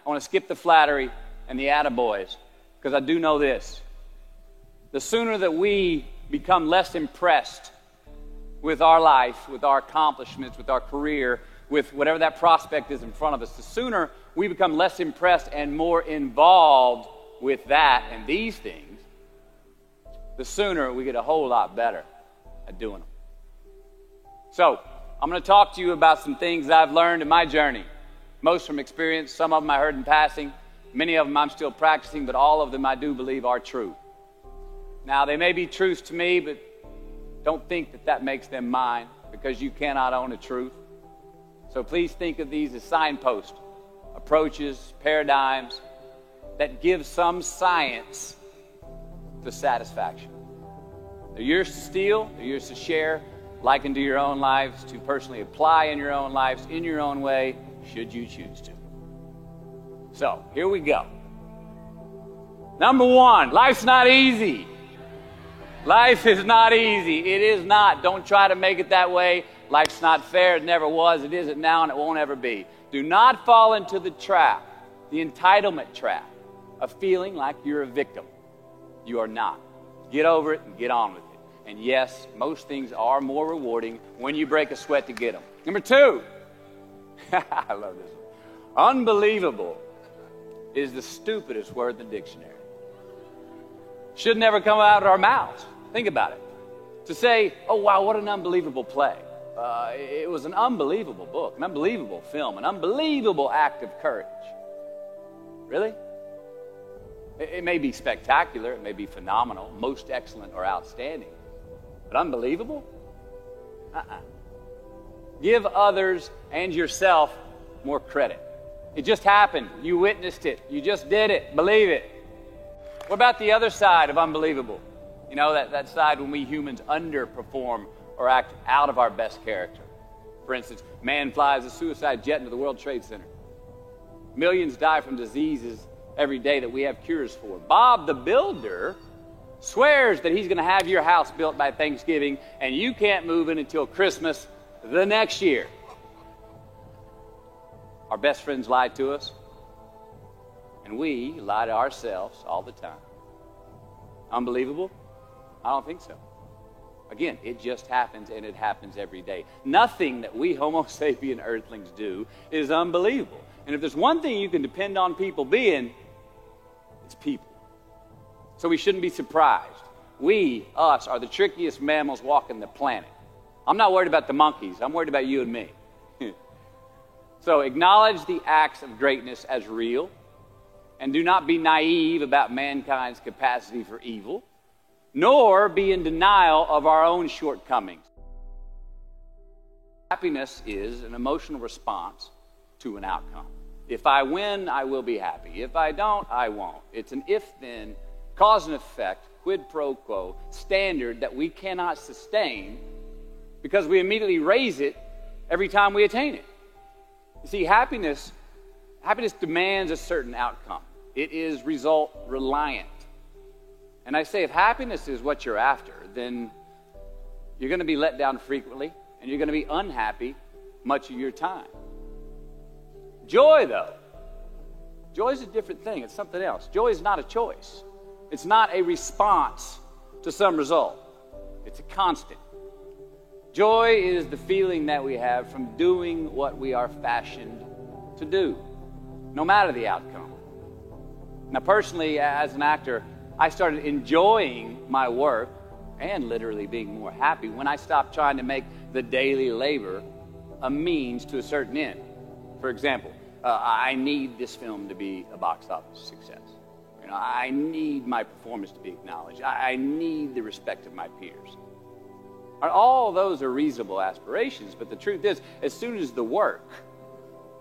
I want to skip the flattery and the attaboys, because I do know this. The sooner that we become less impressed with our life, with our accomplishments, with our career, with whatever that prospect is in front of us, the sooner we become less impressed and more involved with that and these things, the sooner we get a whole lot better at doing them. So, I'm going to talk to you about some things I've learned in my journey. Most from experience, some of them I heard in passing, many of them I'm still practicing, but all of them I do believe are true. Now, they may be truths to me, but don't think that that makes them mine, because you cannot own a truth. So please think of these as signposts, approaches, paradigms that give some science to satisfaction. They're yours to steal, they're yours to share, liken to your own lives, to personally apply in your own lives, in your own way, should you choose to. So, here we go. Number one, life's not easy. Life is not easy. It is not. Don't try to make it that way. Life's not fair. It never was. It isn't now, and it won't ever be. Do not fall into the trap, the entitlement trap, of feeling like you're a victim. You are not. Get over it and get on with it. And yes, most things are more rewarding when you break a sweat to get them. Number two, I love this one. Unbelievable is the stupidest word in the dictionary. Should never come out of our mouths. Think about it. To say, oh, wow, what an unbelievable play. It was an unbelievable book, an unbelievable film, an unbelievable act of courage. Really? It may be spectacular, it may be phenomenal, most excellent or outstanding. But unbelievable? Give others and yourself more credit. It just happened. You witnessed it. You just did it. Believe it. What about the other side of unbelievable? You know, that side when we humans underperform or act out of our best character. For instance, man flies a suicide jet into the World Trade Center. Millions die from diseases every day that we have cures for. Bob the Builder swears that he's going to have your house built by Thanksgiving, and you can't move in until Christmas the next year. Our best friends lie to us, and we lie to ourselves all the time. Unbelievable? I don't think so. Again, it just happens, and it happens every day. Nothing that we Homo sapien earthlings do is unbelievable. And if there's one thing you can depend on people being, it's people. So we shouldn't be surprised. We, us, are the trickiest mammals walking the planet. I'm not worried about the monkeys. I'm worried about you and me. So acknowledge the acts of greatness as real, and do not be naive about mankind's capacity for evil, nor be in denial of our own shortcomings. Happiness is an emotional response to an outcome. If I win, I will be happy. If I don't, I won't. It's an if-then, cause and effect, quid pro quo standard that we cannot sustain because we immediately raise it every time we attain it. You see, happiness demands a certain outcome. It is result reliant. And I say, if happiness is what you're after, then you're going to be let down frequently, and you're going to be unhappy much of your time. Joy, though, joy is a different thing. It's something else. Joy is not a choice. It's not a response to some result. It's a constant. Joy is the feeling that we have from doing what we are fashioned to do, no matter the outcome. Now, personally, as an actor, I started enjoying my work and literally being more happy when I stopped trying to make the daily labor a means to a certain end. For example, I need this film to be a box office success. You know, I need my performance to be acknowledged. I need the respect of my peers. All those are reasonable aspirations, but the truth is, as soon as the work,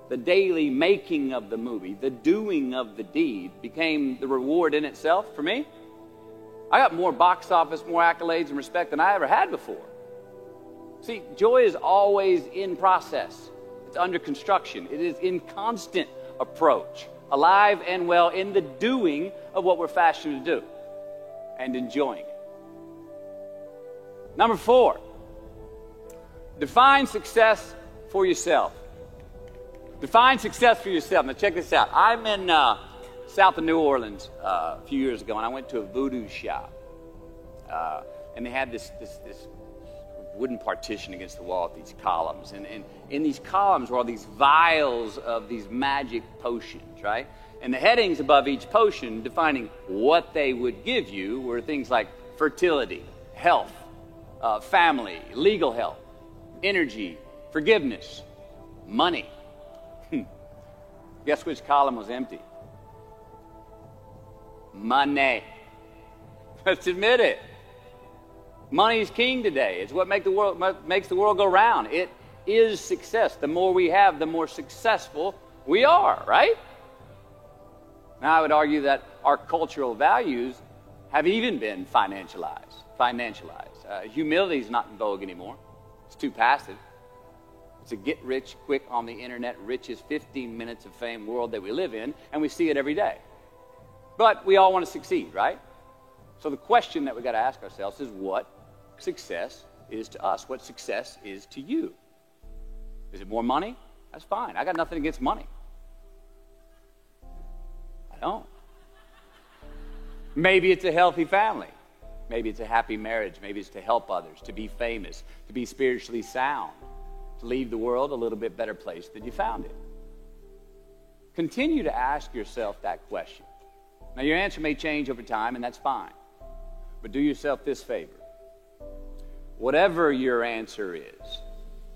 the daily making of the movie, the doing of the deed became the reward in itself for me, I got more box office, more accolades and respect than I ever had before. See, joy is always in process. It's under construction. It is in constant approach, alive and well in the doing of what we're fashioned to do and enjoying it. Number 4, define success for yourself. Define success for yourself. Now check this out. I'm in south of New Orleans a few years ago, and I went to a voodoo shop. And they had this wooden partition against the wall with these columns. And in these columns were all these vials of these magic potions, right? And the headings above each potion defining what they would give you were things like fertility, health, family, legal help, energy, forgiveness, money. Guess which column was empty? Money. Let's admit it. Money is king today. It's what makes the world go round. It is success. The more we have, the more successful we are, right? Now, I would argue that our cultural values have even been financialized. Humility is not in vogue anymore. It's too passive. It's a get rich quick on the internet, richest 15 minutes of fame world that we live in, and we see it every day. But we all want to succeed, right? So the question that we got to ask ourselves is what success is to us, what success is to you. Is it more money? That's fine. I got nothing against money. I don't. Maybe it's a healthy family. Maybe it's a happy marriage. Maybe it's to help others, to be famous, to be spiritually sound, to leave the world a little bit better place than you found it. Continue to ask yourself that question. Now, your answer may change over time, and that's fine. But do yourself this favor. Whatever your answer is,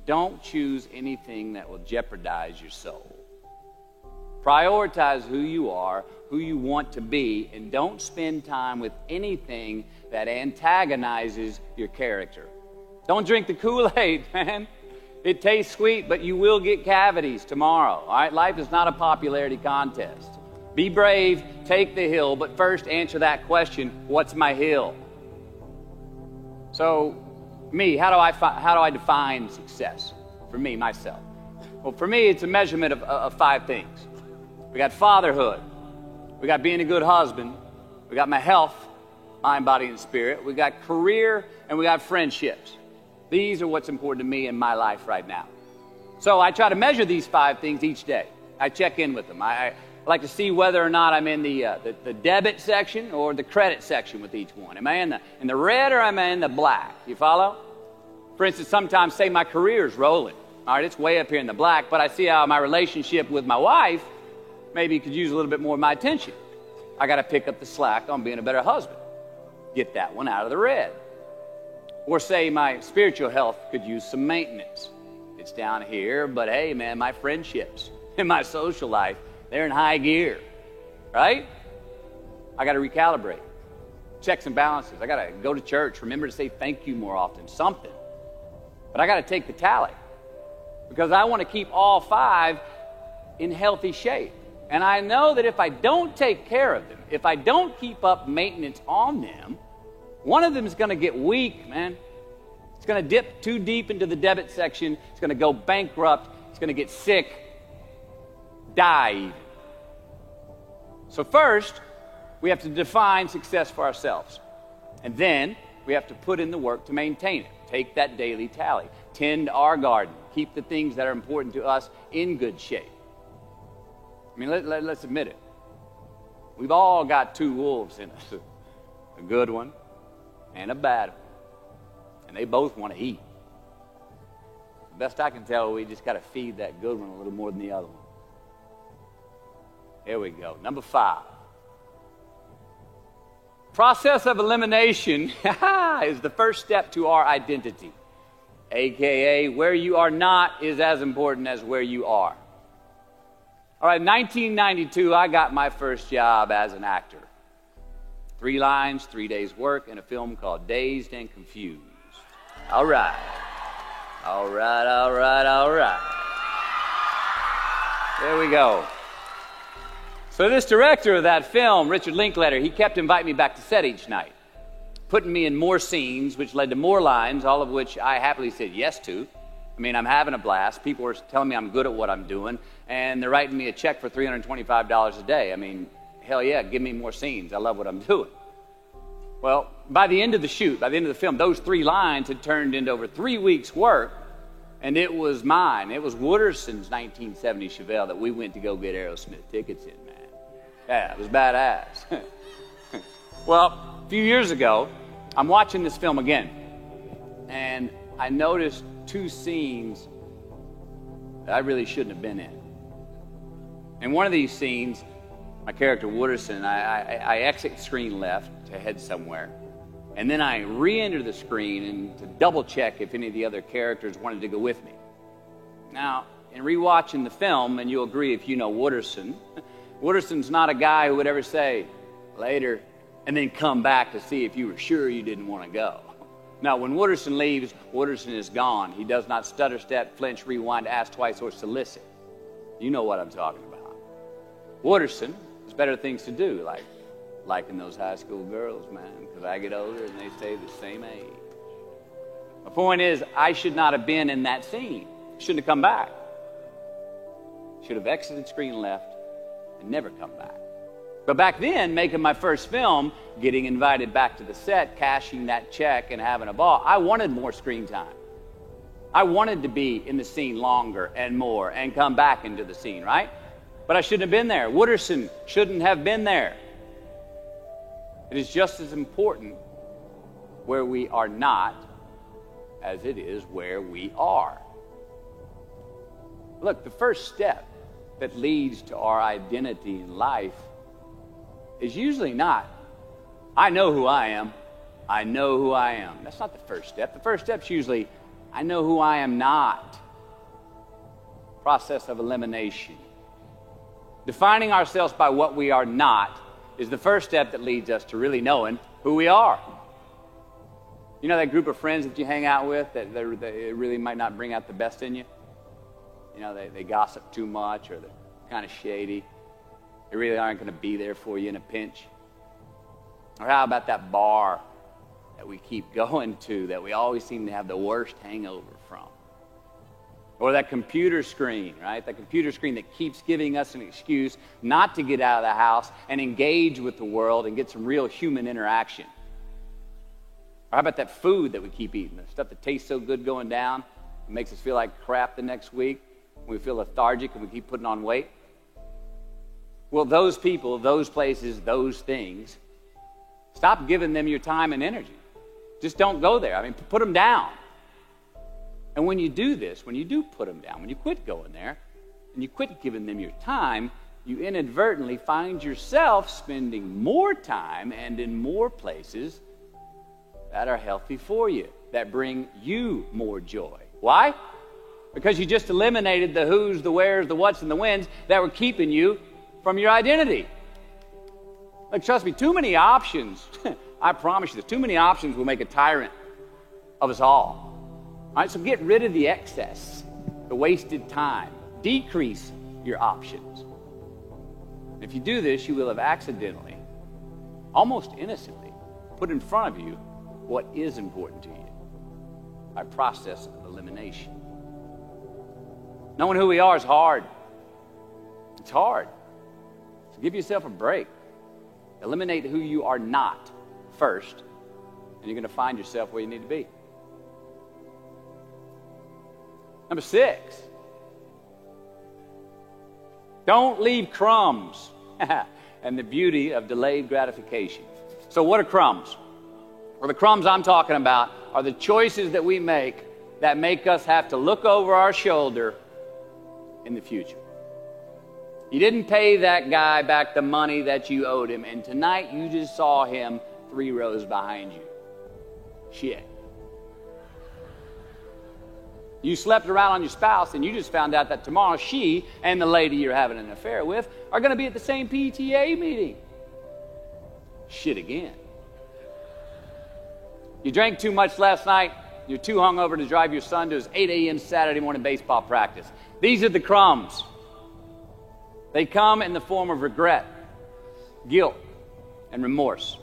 don't choose anything that will jeopardize your soul. Prioritize who you are, who you want to be, and don't spend time with anything that antagonizes your character. Don't drink the Kool-Aid, man. It tastes sweet, but you will get cavities tomorrow. All right? Life is not a popularity contest. Be brave, take the hill, but first answer that question, what's my hill? So, how do I define success? For me, myself. Well, for me, it's a measurement of 5 things. We got fatherhood. We got being a good husband. We got my health, mind, body, and spirit. We got career, and we got friendships. These are what's important to me in my life right now. So I try to measure these 5 things each day. I check in with them. I like to see whether or not I'm in the debit section or the credit section with each one. Am I in the red or am I in the black? You follow? For instance, sometimes say my career is rolling. All right, it's way up here in the black, but I see how my relationship with my wife maybe could use a little bit more of my attention. I got to pick up the slack on being a better husband. Get that one out of the red. Or say my spiritual health could use some maintenance. It's down here, but hey, man, my friendships and my social life, they're in high gear, right? I got to recalibrate. Checks and balances. I got to go to church. Remember to say thank you more often. Something. But I got to take the tally because I want to keep all 5 in healthy shape. And I know that if I don't take care of them, if I don't keep up maintenance on them, one of them is going to get weak, man. It's going to dip too deep into the debit section. It's going to go bankrupt. It's going to get sick, die even. So first, we have to define success for ourselves. And then we have to put in the work to maintain it. Take that daily tally. Tend our garden. Keep the things that are important to us in good shape. I mean, let's admit it. We've all got 2 wolves in us. A good one and a bad one. And they both want to eat. The best I can tell, we just got to feed that good one a little more than the other one. Here we go. Number 5. Process of elimination is the first step to our identity. AKA, where you are not is as important as where you are. All right, 1992, I got my first job as an actor. 3 lines, 3 days work in a film called Dazed and Confused. All right. All right, all right, all right. There we go. So this director of that film, Richard Linklater, he kept inviting me back to set each night, putting me in more scenes, which led to more lines, all of which I happily said yes to. I mean, I'm having a blast. People are telling me I'm good at what I'm doing, and they're writing me a check for $325 a day. I mean, hell yeah, give me more scenes. I love what I'm doing. Well, by the end of the shoot, by the end of the film, those 3 lines had turned into over 3 weeks' work, And it was mine. It was Wooderson's 1970 Chevelle that we went to go get Aerosmith tickets in, man. Yeah, it was badass. Well, a few years ago, I'm watching this film again, and I noticed two scenes that I really shouldn't have been in. In one of these scenes, my character Wooderson, I exit screen left to head somewhere, and then I re-enter the screen and to double check if any of the other characters wanted to go with me. Now, in rewatching the film, and you'll agree if you know Wooderson, Wooderson's not a guy who would ever say, later, and then come back to see if you were sure you didn't want to go. Now, when Wooderson leaves, Wooderson is gone. He does not stutter, step, flinch, rewind, ask twice, or solicit. You know what I'm talking about. Wooderson has better things to do, like liking those high school girls, man, because I get older and they stay the same age. My point is, I should not have been in that scene. Shouldn't have come back. Should have exited screen left and never come back. But back then, making my first film, getting invited back to the set, cashing that check, and having a ball, I wanted more screen time. I wanted to be in the scene longer and more and come back into the scene, right? But I shouldn't have been there. Wooderson shouldn't have been there. It is just as important where we are not as it is where we are. Look, the first step that leads to our identity in life is usually not, I know who I am. I know who I am. That's not the first step. The first step's usually, I know who I am not. Process of elimination. Defining ourselves by what we are not is the first step that leads us to really knowing who we are. You know that group of friends that you hang out with that they really might not bring out the best in you? You know, they gossip too much, or they're kind of shady. They really aren't going to be there for you in a pinch. Or how about that bar that we keep going to that we always seem to have the worst hangover from? Or that computer screen, right? That computer screen that keeps giving us an excuse not to get out of the house and engage with the world and get some real human interaction. Or how about that food that we keep eating, the stuff that tastes so good going down, it makes us feel like crap the next week, we feel lethargic and we keep putting on weight? Well, those people, those places, those things, stop giving them your time and energy. Just don't go there. I mean, put them down. And when you do this, when you do put them down, when you quit going there, and you quit giving them your time, you inadvertently find yourself spending more time and in more places that are healthy for you, that bring you more joy. Why? Because you just eliminated the who's, the where's, the what's, and the when's that were keeping you from your identity. Like, trust me, too many options, I promise you this, too many options will make a tyrant of us all. All right, so get rid of the excess, the wasted time. Decrease your options. If you do this, you will have accidentally, almost innocently, put in front of you what is important to you by process of elimination. Knowing who we are is hard. It's hard. So give yourself a break. Eliminate who you are not first, and you're going to find yourself where you need to be. Number 6, don't leave crumbs. And the beauty of delayed gratification. So what are crumbs? Well, the crumbs I'm talking about are the choices that we make that make us have to look over our shoulder in the future. You didn't pay that guy back the money that you owed him, and tonight you just saw him 3 rows behind you. Shit. You slept around on your spouse, and you just found out that tomorrow she and the lady you're having an affair with are going to be at the same PTA meeting. Shit again. You drank too much last night. You're too hungover to drive your son to his 8 a.m. Saturday morning baseball practice. These are the crumbs. They come in the form of regret, guilt, and remorse.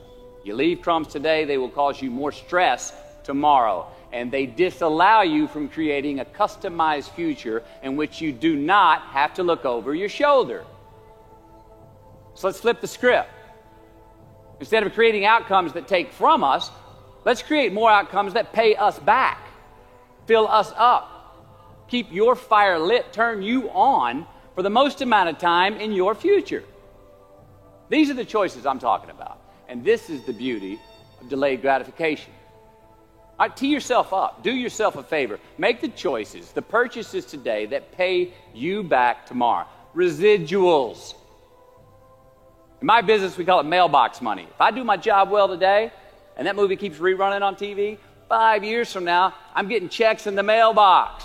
You leave crumbs today, they will cause you more stress tomorrow. And they disallow you from creating a customized future in which you do not have to look over your shoulder. So let's flip the script. Instead of creating outcomes that take from us, let's create more outcomes that pay us back, fill us up, keep your fire lit, turn you on for the most amount of time in your future? These are the choices I'm talking about. And this is the beauty of delayed gratification. All right, tee yourself up. Do yourself a favor. Make the choices, the purchases today that pay you back tomorrow. Residuals. In my business, we call it mailbox money. If I do my job well today, and that movie keeps rerunning on TV, 5 years from now, I'm getting checks in the mailbox.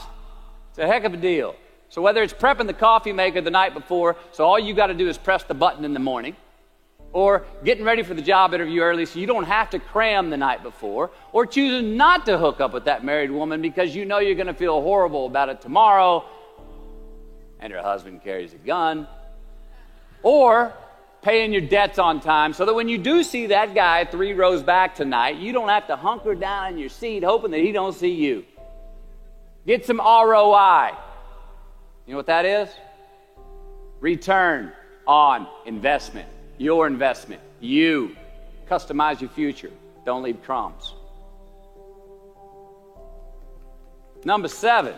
It's a heck of a deal. So whether it's prepping the coffee maker the night before, so all you got to do is press the button in the morning, or getting ready for the job interview early so you don't have to cram the night before, or choosing not to hook up with that married woman because you know you're going to feel horrible about it tomorrow, and her husband carries a gun, or paying your debts on time so that when you do see that guy 3 rows back tonight, you don't have to hunker down in your seat hoping that he don't see you. Get some ROI. You know what that is? Return on investment. Your investment. You. Customize your future. Don't leave crumbs. Number 7.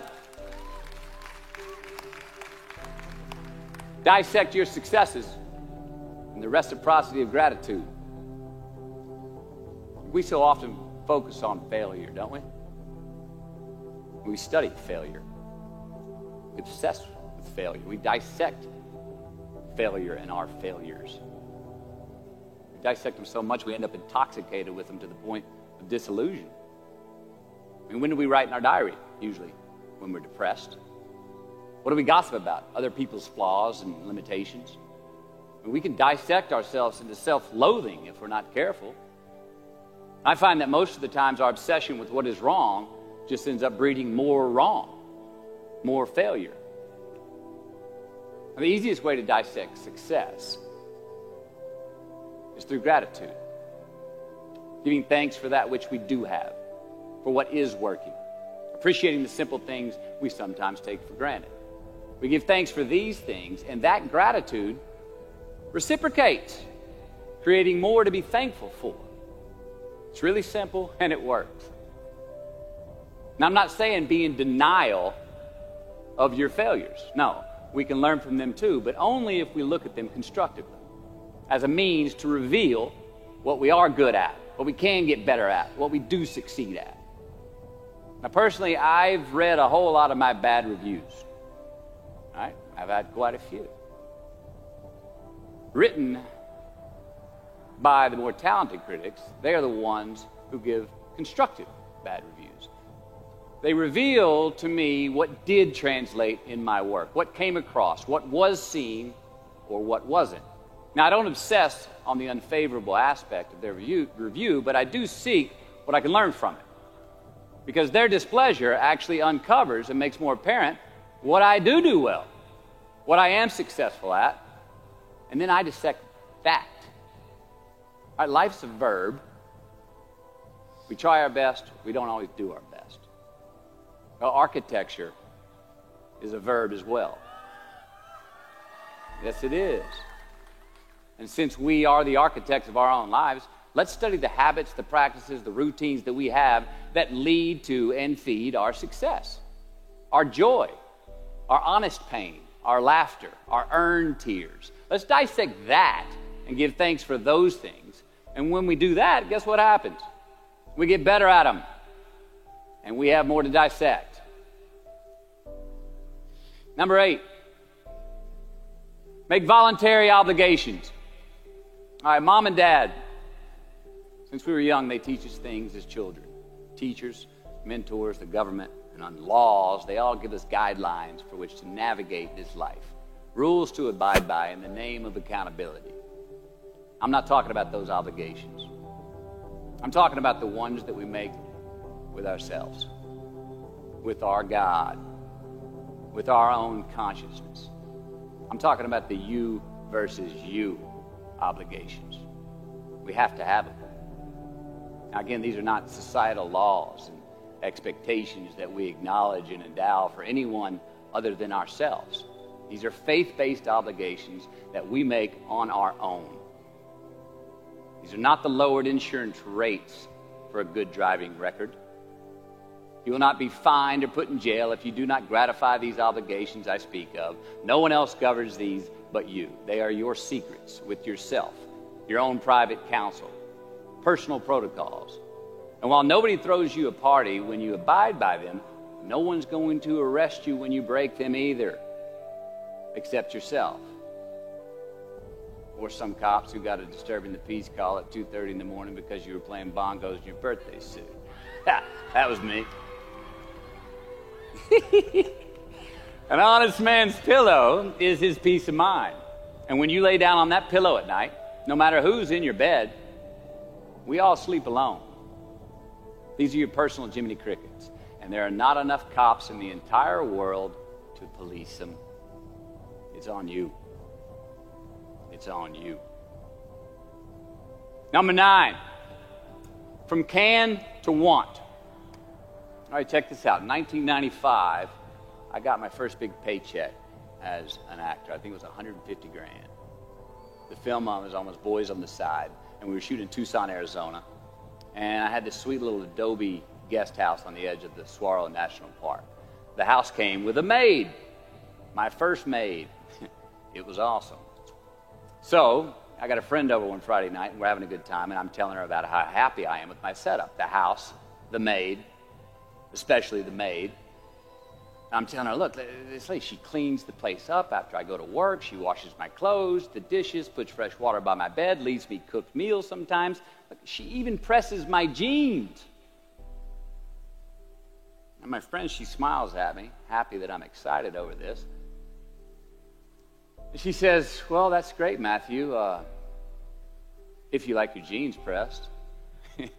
Dissect your successes and the reciprocity of gratitude. We so often focus on failure, don't we? We study failure. We obsess with failure. We dissect failure and our failures. We dissect them so much we end up intoxicated with them to the point of disillusion. I mean, when do we write in our diary? Usually when we're depressed. What do we gossip about? Other people's flaws and limitations. I mean, we can dissect ourselves into self-loathing if we're not careful. I find that most of the times our obsession with what is wrong just ends up breeding more wrong, more failure. And the easiest way to dissect success is through gratitude. Giving thanks for that which we do have, for what is working. Appreciating the simple things we sometimes take for granted. We give thanks for these things, and that gratitude reciprocates, creating more to be thankful for. It's really simple, and it works. Now, I'm not saying be in denial of your failures. No, we can learn from them too, but only if we look at them constructively, as a means to reveal what we are good at, what we can get better at, what we do succeed at. Now, personally, I've read a whole lot of my bad reviews. All right? I've had quite a few. Written by the more talented critics, they are the ones who give constructive bad reviews. They reveal to me what did translate in my work, what came across, what was seen, or what wasn't. Now, I don't obsess on the unfavorable aspect of their review, but I do seek what I can learn from it. Because their displeasure actually uncovers and makes more apparent what I do well, what I am successful at, and then I dissect that. All right, life's a verb. We try our best, we don't always do our best. Well, architecture is a verb as well. Yes, it is. And since we are the architects of our own lives, let's study the habits, the practices, the routines that we have that lead to and feed our success, our joy, our honest pain, our laughter, our earned tears. Let's dissect that and give thanks for those things. And when we do that, guess what happens? We get better at them, and we have more to dissect. Number 8, make voluntary obligations. All right, mom and dad, since we were young, they teach us things as children. Teachers, mentors, the government, and on laws, they all give us guidelines for which to navigate this life. Rules to abide by in the name of accountability. I'm not talking about those obligations. I'm talking about the ones that we make with ourselves, with our God, with our own consciousness. I'm talking about the you versus you obligations. We have to have them. Now, again, these are not societal laws and expectations that we acknowledge and endow for anyone other than ourselves. These are faith-based obligations that we make on our own. These are not the lowered insurance rates for a good driving record. You will not be fined or put in jail if you do not gratify these obligations I speak of. No one else governs these but you. They are your secrets with yourself, your own private counsel, personal protocols. And while nobody throws you a party when you abide by them, no one's going to arrest you when you break them either, except yourself. Or some cops who got a disturbing the peace call at 2:30 in the morning because you were playing bongos in your birthday suit. That was me. An honest man's pillow is his peace of mind. And when you lay down on that pillow at night, no matter who's in your bed, we all sleep alone. These are your personal Jiminy Crickets. And there are not enough cops in the entire world to police them. It's on you. It's on you. Number 9, from can to want. All right, check this out. In 1995, I got my first big paycheck as an actor. I think it was $150 grand. The film was almost Boys on the Side, and we were shooting in Tucson, Arizona. And I had this sweet little adobe guest house on the edge of the Saguaro National Park. The house came with a maid, my first maid. It was awesome. So I got a friend over one Friday night, and we're having a good time, and I'm telling her about how happy I am with my setup. The house, the maid, especially the maid. I'm telling her, look, this lady, she cleans the place up after I go to work. She washes my clothes, the dishes, puts fresh water by my bed, leaves me cooked meals sometimes. Look, she even presses my jeans. And my friend, she smiles at me, happy that I'm excited over this. And she says, well, that's great, Matthew, if you like your jeans pressed. And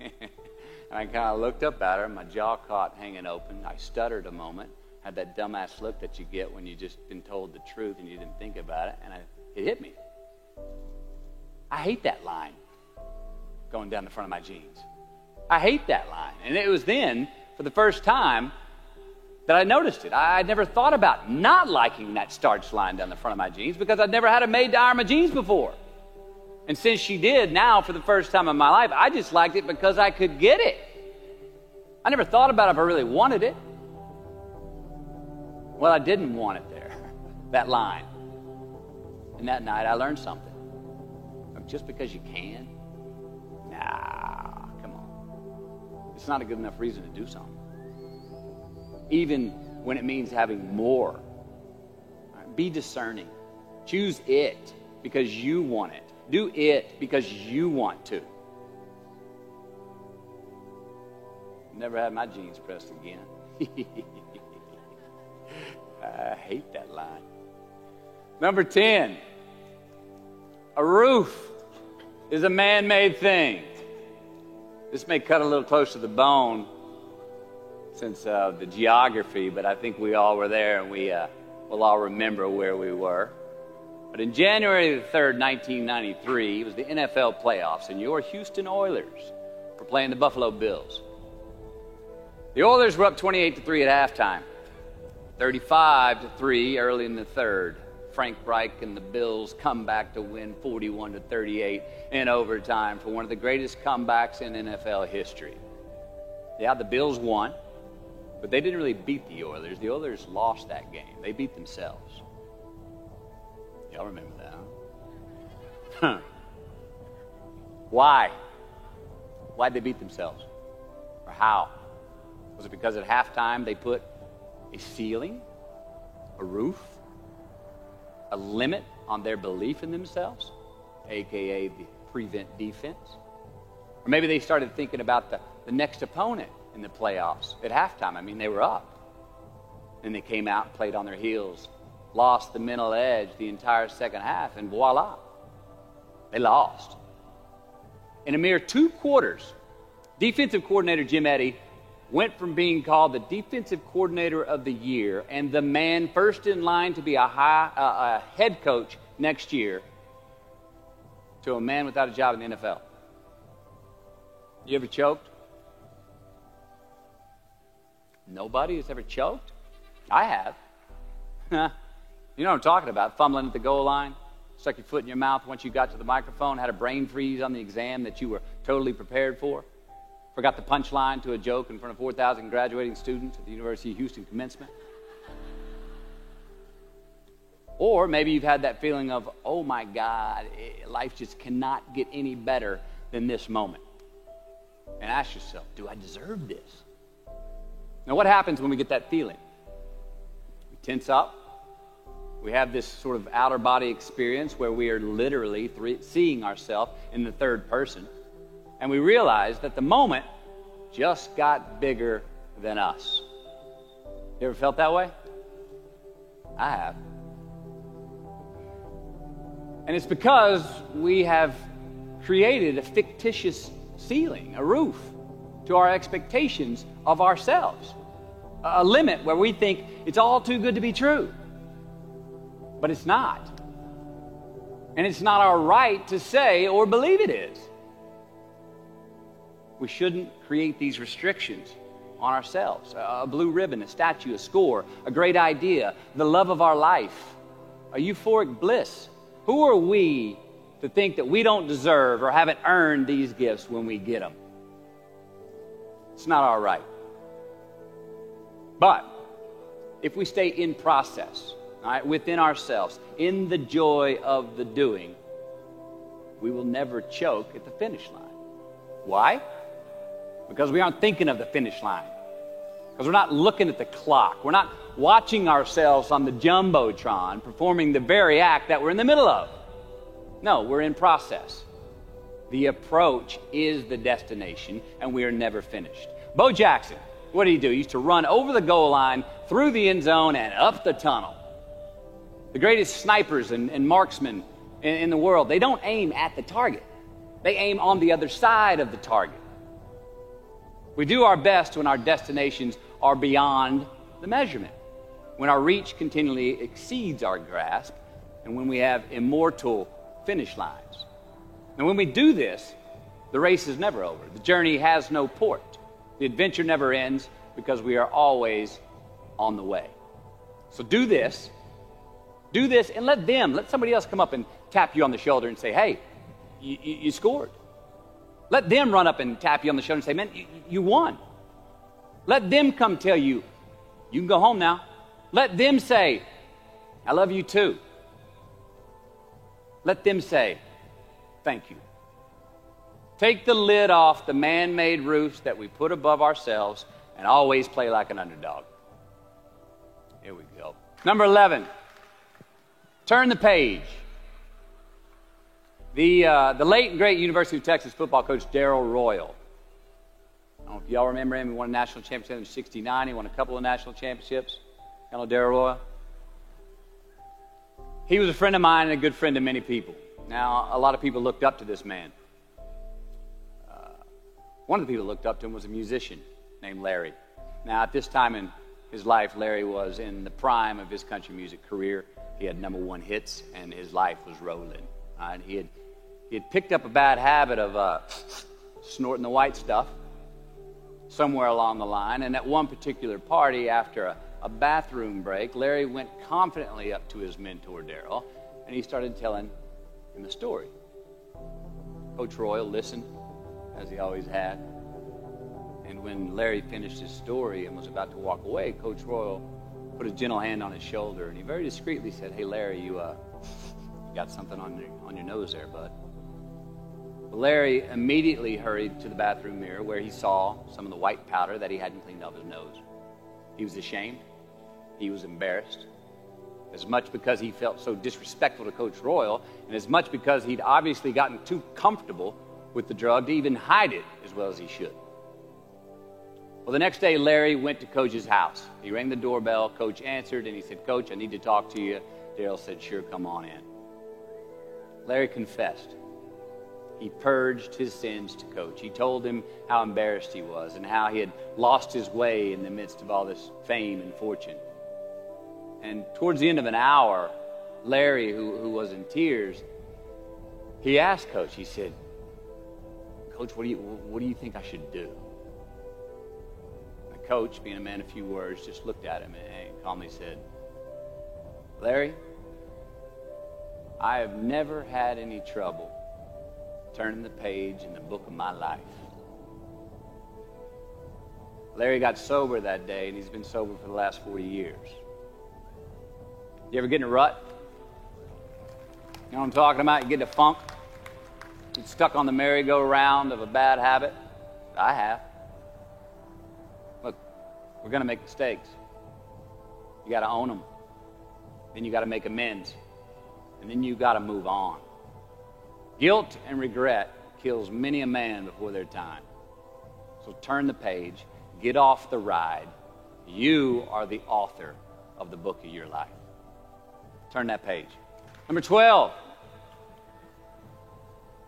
I kind of looked up at her, my jaw caught hanging open. I stuttered a moment, had that dumbass look that you get when you've just been told the truth and you didn't think about it, and it hit me. I hate that line going down the front of my jeans. I hate that line. And it was then, for the first time, that I noticed it. I never thought about not liking that starched line down the front of my jeans because I'd never had a maid to iron my jeans before. And since she did, now for the first time in my life, I just liked it because I could get it. I never thought about if I really wanted it. Well, I didn't want it there, that line. And that night I learned something. Just because you can? Nah, come on. It's not a good enough reason to do something. Even when it means having more. Be discerning. Choose it because you want it. Do it because you want to. Never had my jeans pressed again. I hate that line. Number 10. A roof is a man-made thing. This may cut a little close to the bone since the geography, but I think we all were there and we'll all remember where we were. But in January the 3rd, 1993, it was the NFL playoffs, and your Houston Oilers were playing the Buffalo Bills. The Oilers were up 28-3 at halftime, 35-3 early in the third. Frank Reich and the Bills come back to win 41-38 in overtime for one of the greatest comebacks in NFL history. Yeah, the Bills won, but they didn't really beat the Oilers. The Oilers lost that game. They beat themselves. Y'all remember that, huh? Why? Why'd they beat themselves? Or how? Was it because at halftime they put a ceiling, a roof, a limit on their belief in themselves, a.k.a. the prevent defense? Or maybe they started thinking about the next opponent in the playoffs at halftime. I mean, they were up. Then they came out and played on their heels, lost the mental edge the entire second half, and voila, they lost. In a mere 2 quarters, defensive coordinator Jim Eddy went from being called the defensive coordinator of the year and the man first in line to be a head coach next year to a man without a job in the NFL. You ever choked? Nobody has ever choked? I have. You know what I'm talking about, fumbling at the goal line, stuck your foot in your mouth once you got to the microphone, had a brain freeze on the exam that you were totally prepared for. Forgot the punchline to a joke in front of 4,000 graduating students at the University of Houston commencement. Or maybe you've had that feeling of, oh my God, life just cannot get any better than this moment. And ask yourself, do I deserve this? Now, what happens when we get that feeling? We tense up. We have this sort of outer body experience where we are literally seeing ourselves in the third person. And we realize that the moment just got bigger than us. You ever felt that way? I have. And it's because we have created a fictitious ceiling, a roof, to our expectations of ourselves. A limit where we think it's all too good to be true. But it's not. And it's not our right to say or believe it is. We shouldn't create these restrictions on ourselves. A blue ribbon, a statue, a score, a great idea, the love of our life, a euphoric bliss. Who are we to think that we don't deserve or haven't earned these gifts when we get them? It's not our right. But if we stay in process, all right, within ourselves, in the joy of the doing, we will never choke at the finish line. Why? Because we aren't thinking of the finish line. Because we're not looking at the clock. We're not watching ourselves on the Jumbotron performing the very act that we're in the middle of. No, we're in process. The approach is the destination, and we are never finished. Bo Jackson, what did he do? He used to run over the goal line, through the end zone, and up the tunnel. The greatest snipers and marksmen in the world, they don't aim at the target. They aim on the other side of the target. We do our best when our destinations are beyond the measurement, when our reach continually exceeds our grasp, and when we have immortal finish lines. And when we do this, the race is never over. The journey has no port. The adventure never ends because we are always on the way. So do this, and let somebody else come up and tap you on the shoulder and say, hey, you scored. Let them run up and tap you on the shoulder and say, man, you won. Let them come tell you, you can go home now. Let them say, I love you too. Let them say, thank you. Take the lid off the man-made roofs that we put above ourselves and always play like an underdog. Here we go. Number 11, turn the page. The late and great University of Texas football coach Darrell Royal. I don't know if y'all remember him. He won a national championship in '69. He won a couple of national championships. You know Darrell Royal? He was a friend of mine and a good friend of many people. Now, a lot of people looked up to this man. One of the people who looked up to him was a musician named Larry. Now, at this time in his life, Larry was in the prime of his country music career. He had #1 hits, and his life was rolling. He had picked up a bad habit of snorting the white stuff somewhere along the line. And at one particular party, after a bathroom break, Larry went confidently up to his mentor, Darrell, and he started telling him a story. Coach Royal listened, as he always had. And when Larry finished his story and was about to walk away, Coach Royal put a gentle hand on his shoulder, and he very discreetly said, hey, Larry, you got something on your nose there, bud. But Larry immediately hurried to the bathroom mirror where he saw some of the white powder that he hadn't cleaned off his nose. He was ashamed. He was embarrassed. As much because he felt so disrespectful to Coach Royal, and as much because he'd obviously gotten too comfortable with the drug to even hide it as well as he should. Well, the next day, Larry went to Coach's house. He rang the doorbell. Coach answered, and he said, Coach, I need to talk to you. Darrell said, sure, come on in. Larry confessed. He purged his sins to Coach. He told him how embarrassed he was and how he had lost his way in the midst of all this fame and fortune. And towards the end of an hour, Larry, who was in tears, he asked Coach, he said, Coach, what do you think I should do? The coach, being a man of few words, just looked at him and calmly said, Larry, I have never had any trouble turning the page in the book of my life. Larry got sober that day, and he's been sober for the last 40 years. You ever get in a rut? You know what I'm talking about? You get in a funk. Get stuck on the merry-go-round of a bad habit. I have. Look, we're going to make mistakes. You got to own them. Then you got to make amends. And then you got to move on. Guilt and regret kills many a man before their time. So turn the page. Get off the ride. You are the author of the book of your life. Turn that page. Number 12.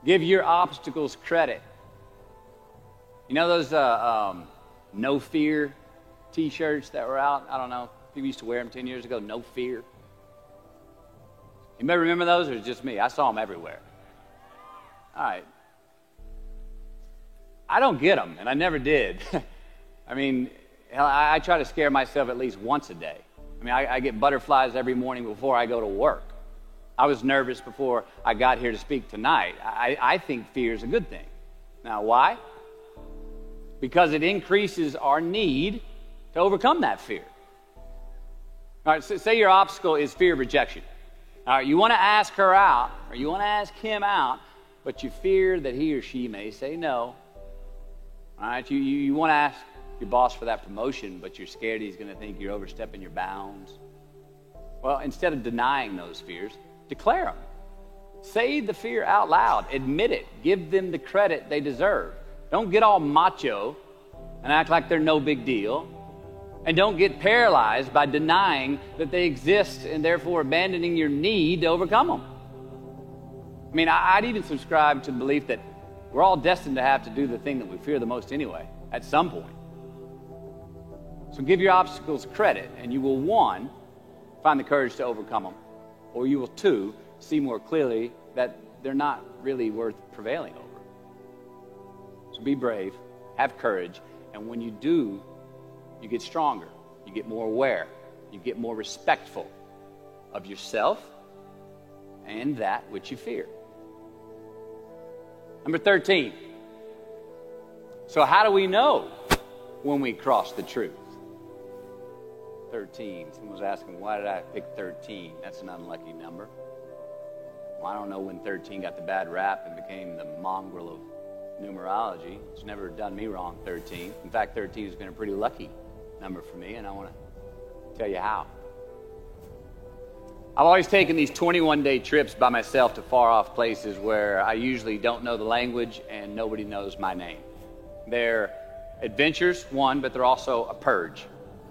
Give your obstacles credit. You know those no fear t-shirts that were out? I don't know. People used to wear them 10 years ago. No fear. Anybody remember those, or is it just me? I saw them everywhere. All right. I don't get them, and I never did. I mean, I try to scare myself at least once a day. I mean, I get butterflies every morning before I go to work. I was nervous before I got here to speak tonight. I think fear is a good thing. Now, why? Because it increases our need to overcome that fear. All right, so say your obstacle is fear of rejection. All right, you want to ask her out, or you want to ask him out, but you fear that he or she may say no. All right, you want to ask your boss for that promotion, but you're scared he's going to think you're overstepping your bounds. Well, instead of denying those fears, declare them. Say the fear out loud. Admit it. Give them the credit they deserve. Don't get all macho and act like they're no big deal. And don't get paralyzed by denying that they exist and therefore abandoning your need to overcome them. I mean, I'd even subscribe to the belief that we're all destined to have to do the thing that we fear the most anyway, at some point. So give your obstacles credit, and you will, 1, find the courage to overcome them, or you will, 2, see more clearly that they're not really worth prevailing over. So be brave, have courage, and when you do, you get stronger, you get more aware, you get more respectful of yourself and that which you fear. Number 13. So how do we know when we cross the truth? 13. Someone was asking, why did I pick 13? That's an unlucky number. Well, I don't know when 13 got the bad rap and became the mongrel of numerology. It's never done me wrong, 13. In fact, 13 has been a pretty lucky number for me, and I want to tell you how. I've always taken these 21-day trips by myself to far-off places where I usually don't know the language and nobody knows my name. They're adventures, one, but they're also a purge.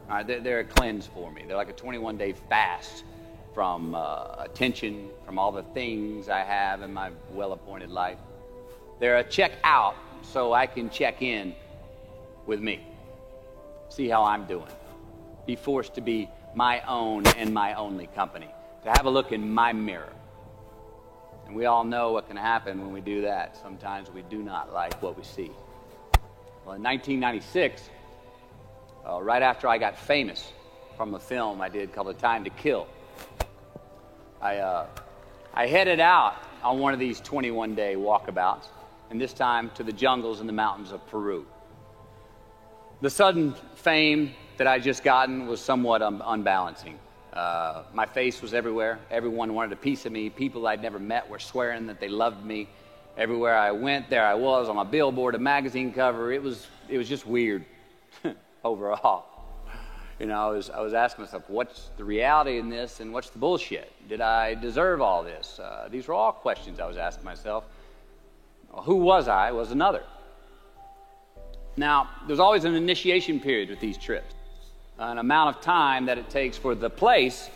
All right, they're a cleanse for me. They're like a 21-day fast from attention, from all the things I have in my well-appointed life. They're a check out so I can check in with me, see how I'm doing, be forced to be my own and my only company, to have a look in my mirror. And we all know what can happen when we do that. Sometimes we do not like what we see. Well, in 1996, right after I got famous from a film I did called A Time to Kill, I headed out on one of these 21-day walkabouts, and this time to the jungles and the mountains of Peru. The sudden fame that I'd just gotten was somewhat unbalancing. My face was everywhere. Everyone wanted a piece of me. People I'd never met were swearing that they loved me. Everywhere I went, there I was on a billboard, a magazine cover. It was just weird overall. You know, I was asking myself, what's the reality in this and what's the bullshit? Did I deserve all this? These were all questions I was asking myself. Who was I was another. Now, there's always an initiation period with these trips, an amount of time that it takes for the place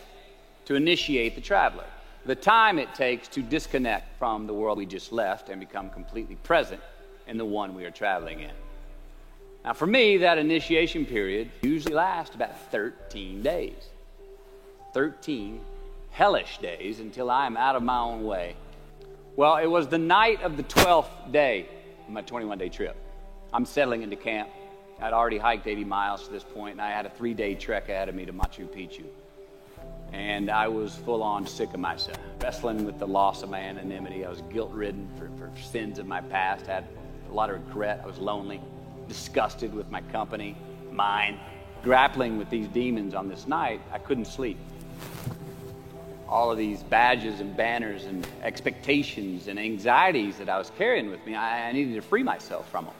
to initiate the traveler, the time it takes to disconnect from the world we just left and become completely present in the one we are traveling in. Now, for me, that initiation period usually lasts about 13 days. 13 hellish days until I'm out of my own way. Well, it was the night of the 12th day of my 21-day trip. I'm settling into camp. I'd already hiked 80 miles to this point, and I had a 3-day trek ahead of me to Machu Picchu. And I was full-on sick of myself, wrestling with the loss of my anonymity. I was guilt-ridden for sins of my past. I had a lot of regret. I was lonely, disgusted with my company. mind, grappling with these demons on this night, I couldn't sleep. All of these badges and banners and expectations and anxieties that I was carrying with me, I needed to free myself from them.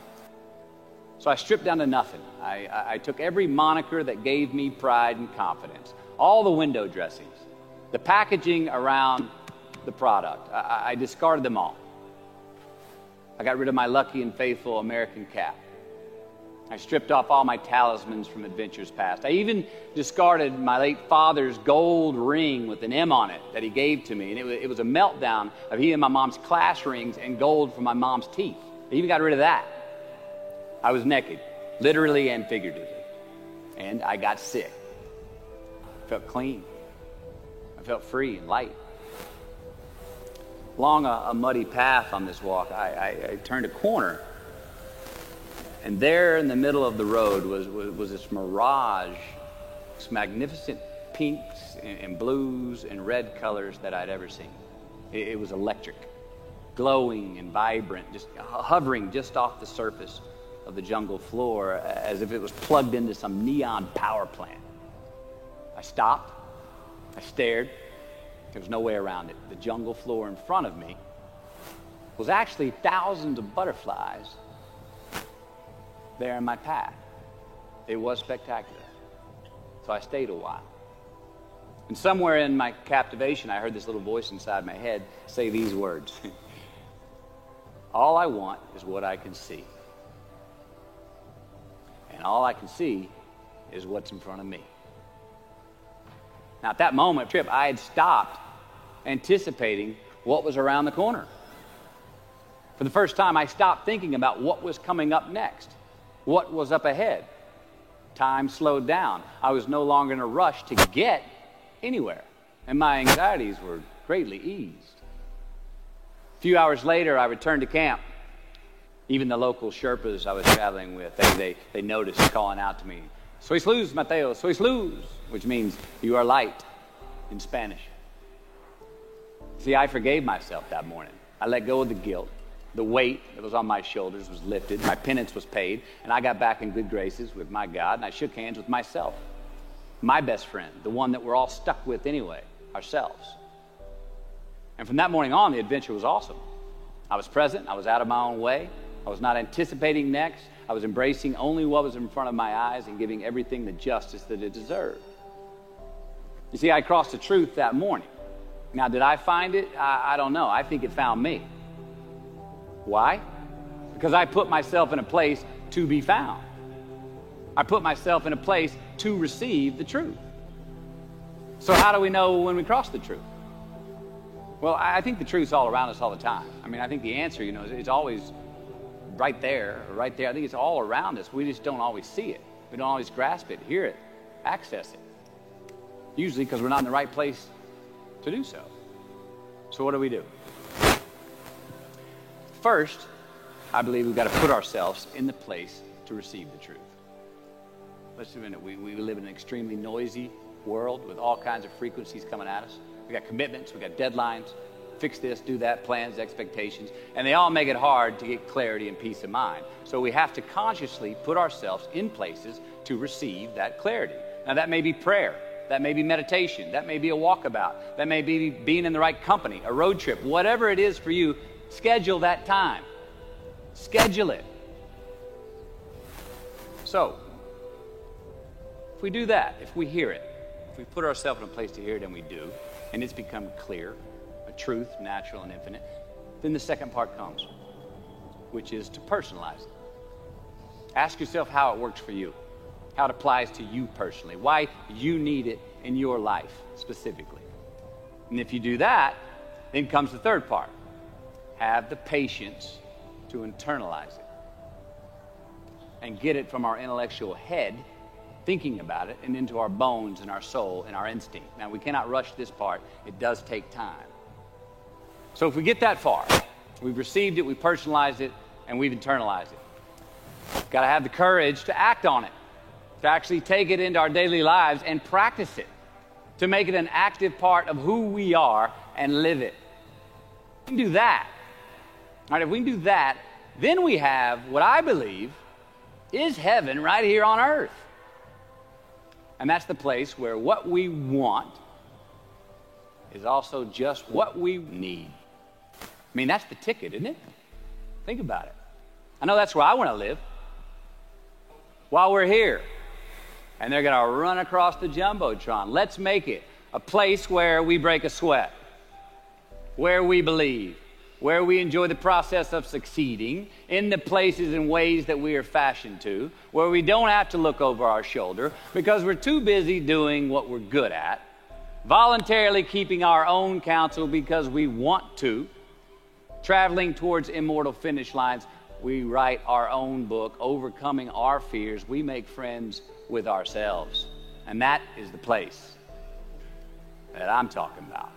So I stripped down to nothing. I took every moniker that gave me pride and confidence, all the window dressings, the packaging around the product. I discarded them all. I got rid of my lucky and faithful American cap. I stripped off all my talismans from adventures past. I even discarded my late father's gold ring with an M on it that he gave to me. And it was a meltdown of he and my mom's class rings and gold from my mom's teeth. I even got rid of that. I was naked, literally and figuratively. And I got sick. I felt clean. I felt free and light. Along a muddy path on this walk, I turned a corner. And there in the middle of the road was this mirage, this magnificent pinks and blues and red colors that I'd ever seen. It was electric, glowing and vibrant, just hovering just off the surface of the jungle floor as if it was plugged into some neon power plant. I stopped. I stared. There was no way around it. The jungle floor in front of me was actually thousands of butterflies there in my path. It was spectacular. So I stayed a while. And somewhere in my captivation, I heard this little voice inside my head say these words. All I want is what I can see. And all I can see is what's in front of me. Now, at that moment, Trip, I had stopped anticipating what was around the corner. For the first time, I stopped thinking about what was coming up next, what was up ahead. Time slowed down. I was no longer in a rush to get anywhere, and my anxieties were greatly eased. A few hours later, I returned to camp. Even the local Sherpas I was traveling with, they noticed calling out to me, "Sois luz, Mateo, sois luz," which means you are light in Spanish. See, I forgave myself that morning. I let go of the guilt. The weight that was on my shoulders was lifted. My penance was paid, and I got back in good graces with my God, and I shook hands with myself, my best friend, the one that we're all stuck with anyway, ourselves. And from that morning on, the adventure was awesome. I was present. I was out of my own way. I was not anticipating next. I was embracing only what was in front of my eyes and giving everything the justice that it deserved. You see, I crossed the truth that morning. Now, did I find it? I don't know. I think it found me. Why? Because I put myself in a place to be found. I put myself in a place to receive the truth. So how do we know when we cross the truth? Well, I think the truth's all around us all the time. I mean, I think the answer, is always right there, right there. I think it's all around us. We just don't always see it. We don't always grasp it, hear it, access it. Usually because we're not in the right place to do so. So what do? First, I believe we've got to put ourselves in the place to receive the truth. Let's admit it. We live in an extremely noisy world with all kinds of frequencies coming at us. We got commitments, we got deadlines, fix this, do that, plans, expectations, and they all make it hard to get clarity and peace of mind. So we have to consciously put ourselves in places to receive that clarity. Now that may be prayer, that may be meditation, that may be a walkabout, that may be being in the right company, a road trip, whatever it is for you, schedule that time. Schedule it. So, if we do that, if we hear it, if we put ourselves in a place to hear it, and we do, and it's become clear, a truth, natural and infinite, then the second part comes, which is to personalize it. Ask yourself how it works for you, how it applies to you personally, why you need it in your life specifically. And if you do that, then comes the third part. Have the patience to internalize it and get it from our intellectual head, thinking about it, and into our bones and our soul and our instinct. Now, we cannot rush this part. It does take time. So if we get that far, we've received it, we've personalized it, and we've internalized it. Got to have the courage to act on it, to actually take it into our daily lives and practice it, to make it an active part of who we are and live it. We can do that. All right, if we can do that, then we have what I believe is heaven right here on earth. And that's the place where what we want is also just what we need. I mean, that's the ticket, isn't it? Think about it. I know that's where I want to live while we're here. And they're going to run across the Jumbotron. Let's make it a place where we break a sweat, where we believe, where we enjoy the process of succeeding in the places and ways that we are fashioned to, where we don't have to look over our shoulder because we're too busy doing what we're good at, voluntarily keeping our own counsel because we want to, traveling towards immortal finish lines. We write our own book, overcoming our fears. We make friends with ourselves. And that is the place that I'm talking about.